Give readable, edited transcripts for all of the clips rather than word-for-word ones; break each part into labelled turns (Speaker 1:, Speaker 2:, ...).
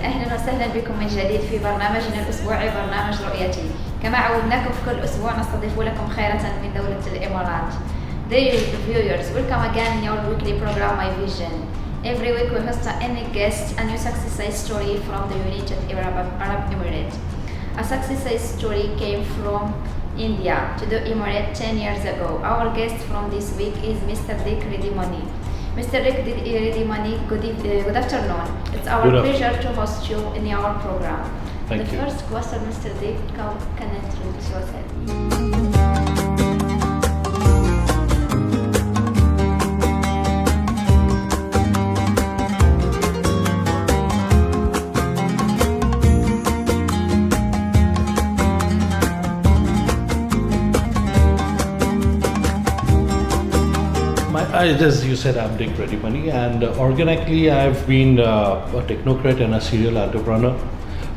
Speaker 1: أهلا وسهلا بكم من جديد في برنامجنا الأسبوعي برنامج رؤيتي. كما عودناكم في كل أسبوع نستضيف لكم خيرة من دولة الإمارات. Dear viewers, welcome again in your weekly program My Vision. Every week we host any guest a new success story from the United Arab Emirates. A success story came from India to the Emirates 10 years ago. Our guest from this week is Mr. Dick Redimani. Mr. Dick Redimani, good afternoon. It's our pleasure to host you in our program.
Speaker 2: Thank you.
Speaker 1: The first question, Mr. Dick, can you introduce yourself?
Speaker 2: As you said, I'm Dick Redimani, and organically I've been a technocrat and a serial entrepreneur.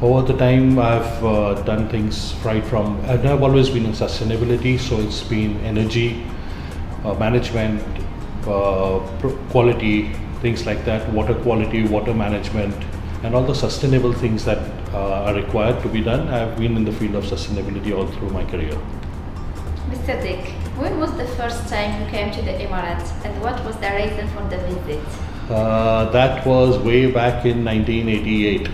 Speaker 2: Over the time, I've done things right from, and I've always been in sustainability, so it's been energy, management, quality, things like that, water quality, water management, and all the sustainable things that are required to be done. I've been in the field of sustainability all through my career.
Speaker 1: Mr. Dick, when was the first time you came to the Emirates and what was the reason for the visit?
Speaker 2: That was way back in 1988.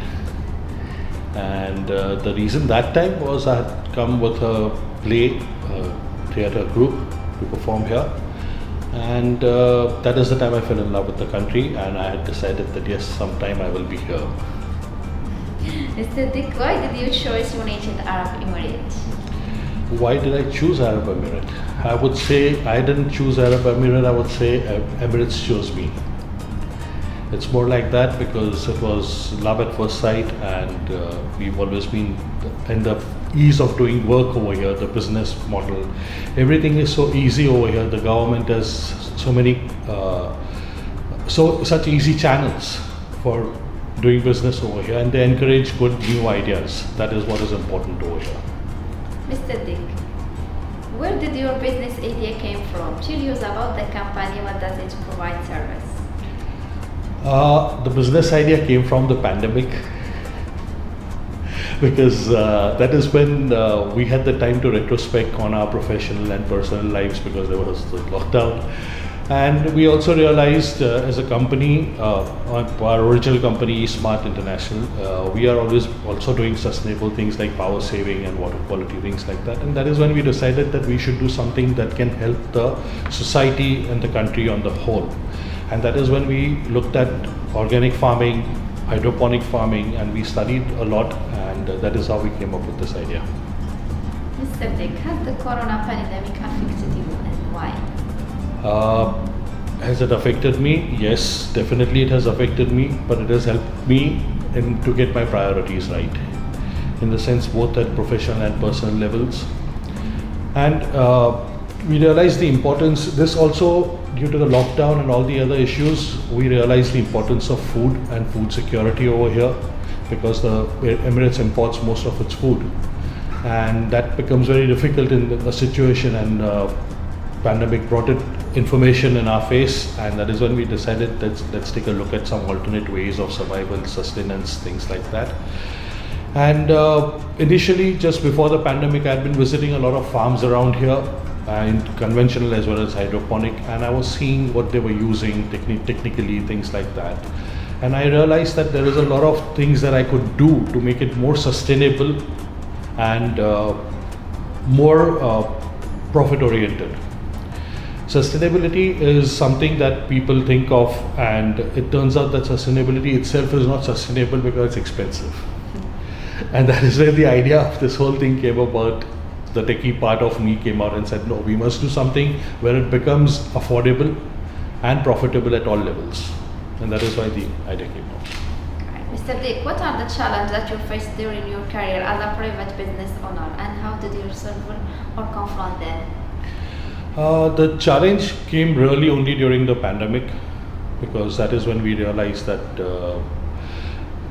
Speaker 2: And the reason that time was I had come with a play theatre group to perform here. And that is the time I fell in love with the country, and I had decided that yes, sometime I will be here.
Speaker 1: Mr. Dick, why did you choose United Arab Emirates?
Speaker 2: Why did I choose Arab Emirates? I would say I didn't choose Arab Emirates, I would say Emirates chose me. It's more like that because it was love at first sight, and we've always been in the ease of doing work over here, the business model. Everything is so easy over here. The government has so many, such easy channels for doing business over here, and they encourage good new ideas. That is what is important over here.
Speaker 1: Mr. Dick, where did your business idea came from? Tell us about the company, what does it provide service?
Speaker 2: The business idea came from the pandemic because that is when we had the time to retrospect on our professional and personal lives because there was the lockdown. And we also realized as a company, our original company, Smart International, we are always also doing sustainable things like power saving and water quality, things like that. And that is when we decided that we should do something that can help the society and the country on the whole. And that is when we looked at organic farming, hydroponic farming, and we studied a lot, and that is how we came up with this idea.
Speaker 1: Mr. Dick, has the corona pandemic affected you and why?
Speaker 2: Has it affected me? Yes, definitely it has affected me, but it has helped me to get my priorities right, in the sense both at professional and personal levels. And we realized the importance, this also due to the lockdown and all the other issues, we realized the importance of food and food security over here because the Emirates imports most of its food. And that becomes very difficult in the situation, and pandemic brought it information in our face, and that is when we decided that let's take a look at some alternate ways of survival, sustenance, things like that. And initially, just before the pandemic, I had been visiting a lot of farms around here, in conventional as well as hydroponic, and I was seeing what they were using technically, things like that. And I realized that there is a lot of things that I could do to make it more sustainable and more profit oriented. Sustainability is something that people think of, and it turns out that sustainability itself is not sustainable because it's expensive. And that is where the idea of this whole thing came about. The techie part of me came out and said, no, we must do something where it becomes affordable and profitable at all levels. And that is why the idea came out.
Speaker 1: Mr. Dick, what are the challenges that you faced during your career as a private business owner, and how did you solve or confront them?
Speaker 2: The challenge came really only during the pandemic, because that is when we realized that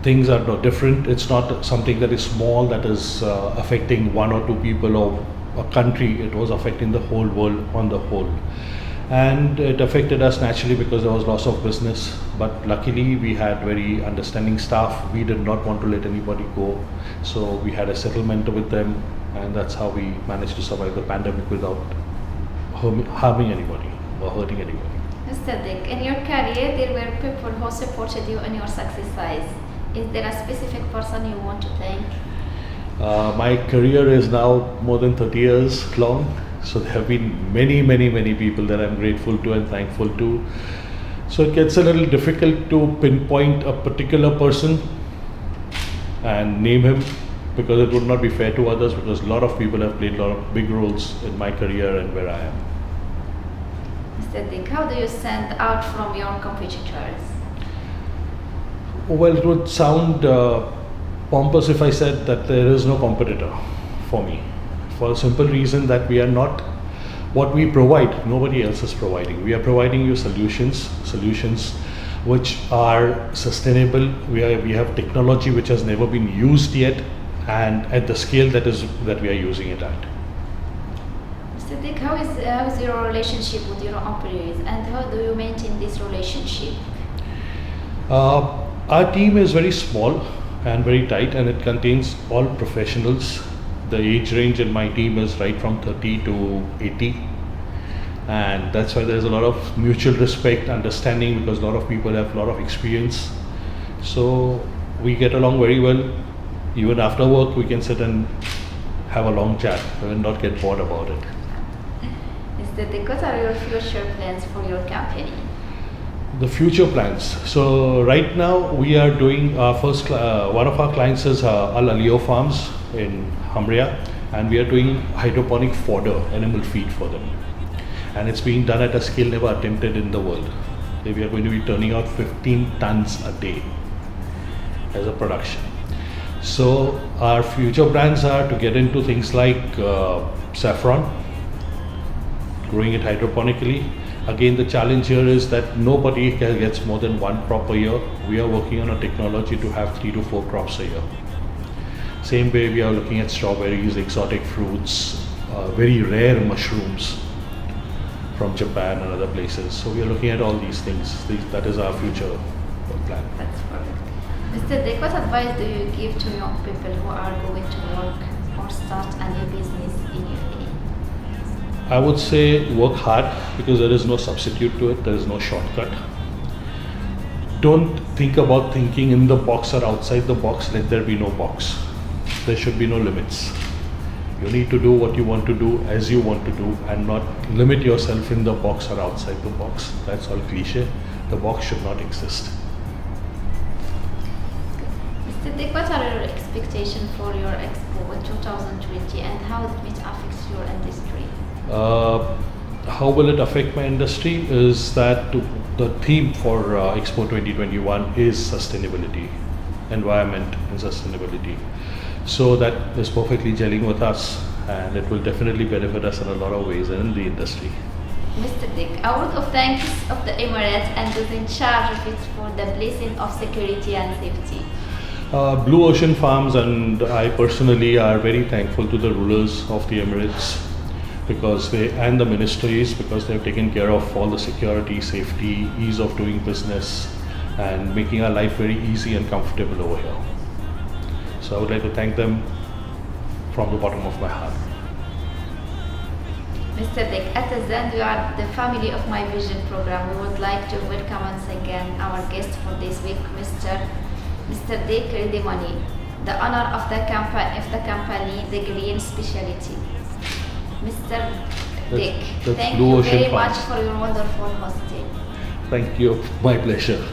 Speaker 2: things are different. It's not something that is small that is affecting one or two people or a country. It was affecting the whole world on the whole. And it affected us naturally because there was loss of business. But luckily, we had very understanding staff. We did not want to let anybody go, so we had a settlement with them, and that's how we managed to survive the pandemic without harming anybody or hurting anybody.
Speaker 1: Mr. Dick, in your career, there were people who supported you in your successes. Is there a specific person you want to thank?
Speaker 2: My career is now more than 30 years long, so there have been many people that I'm grateful to and thankful to. So it gets a little difficult to pinpoint a particular person and name him, because it would not be fair to others, because a lot of people have played a lot of big roles in my career and where I am.
Speaker 1: Mr. Dick, how do you stand out from your competitors?
Speaker 2: Well, it would sound pompous if I said that there is no competitor for me, for a simple reason that we are not what we provide, nobody else is providing. We are providing you solutions which are sustainable. We have technology which has never been used yet, and at the scale that we are using it at.
Speaker 1: Mr. Dick, how is your relationship with your employees, and how do you maintain this relationship?
Speaker 2: Our team is very small and very tight, and it contains all professionals. The age range in my team is right from 30 to 80, and that's why there's a lot of mutual respect, understanding, because a lot of people have a lot of experience. So we get along very well. Even after work, we can sit and have a long chat and not get bored about it.
Speaker 1: Mr. Dick, what are your future plans for your company?
Speaker 2: The future plans. So right now we are doing our first. One of our clients is Al Alio Farms in Hamria, and we are doing hydroponic fodder, animal feed for them, and it's being done at a scale never attempted in the world. We are going to be turning out 15 tons a day as a production. So our future plans are to get into things like saffron, growing it hydroponically. Again, the challenge here is that nobody gets more than one crop a year. We are working on a technology to have 3 to 4 crops a year. Same way we are looking at strawberries, exotic fruits, very rare mushrooms from Japan and other places. So we are looking at all these things. That is our future plan.
Speaker 1: That's perfect. Mr. Dick, what advice do you give to young people who are going to work or start a new business in UAE?
Speaker 2: I would say work hard, because there is no substitute to it, there is no shortcut. Don't think about thinking in the box or outside the box. Let there be no box. There should be no limits. You need to do what you want to do as you want to do, and not limit yourself in the box or outside the box. That's all cliche. The box should not exist.
Speaker 1: Mr. Dick, what are your expectations for your expo in 2020, and how it affects your industry?
Speaker 2: How will it affect my industry is that the theme for Expo 2021 is sustainability, environment and sustainability. So that is perfectly gelling with us, and it will definitely benefit us in a lot of ways and in the industry.
Speaker 1: Mr. Dick, a word of thanks of the Emirates and those in charge of it for the blessing of security and safety.
Speaker 2: Blue Ocean Farms and I personally are very thankful to the rulers of the Emirates, and the ministries, because they have taken care of all the security, safety, ease of doing business, and making our life very easy and comfortable over here. So I would like to thank them from the bottom of my heart.
Speaker 1: Mr. Dick, at the end, you are the family of My Vision program. We would like to welcome once again our guest for this week, Mr. Dick Ridimoni, the owner of the company, The Green Specialty. Mr. Dick, thank you very much for your wonderful hosting.
Speaker 2: Thank you, my pleasure.